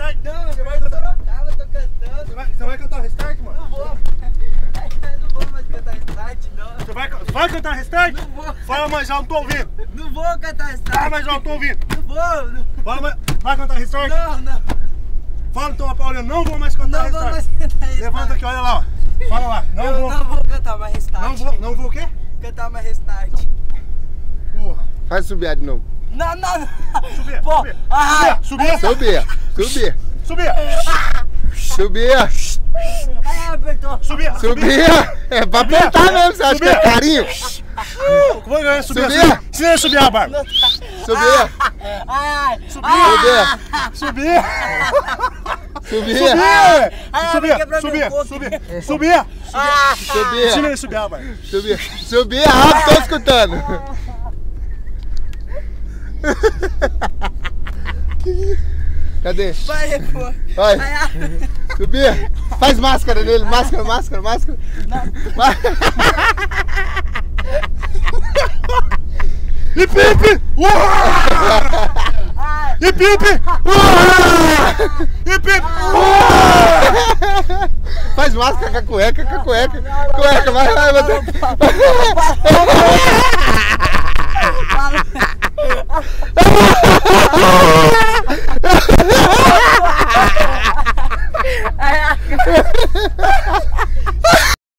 restart? Não, você vai cantar, eu tô cantando. Você vai cantar o restart, mano? Não vou. Eu não vou mais cantar restart, não. Você vai cantar restart? Não vou. Fala, mas já não tô ouvindo. Não vou cantar restart. Fala, mas já não tô ouvindo. Não vou. Não. Fala, mas vai cantar restart? Não. Fala então, a Paulinha, não vou mais cantar Não vou restart. mais cantar restart. Levanta aqui, olha lá, ó. Fala lá, Eu não vou cantar mais restart. Não vou o quê? Cantar mais restart. Porra. Faz subir de novo. Não. Subir, Pô, subir. ah, Subir. Subir. ai, apertou. Subir. É pra apertar mesmo, você acha que é carinho? Como é que subir? Subir. Ensina a subir a barba. Subir. Ai, Subir. Subir. Ensina ele a subir a barba. Subir rápido, tô escutando. Cadê? vai, pô. Vai. Ai, Subir. Faz máscara nele, máscara. Hip hip! Hip hip! Hip hip! Faz máscara com a cueca. Cueca, vai. fala.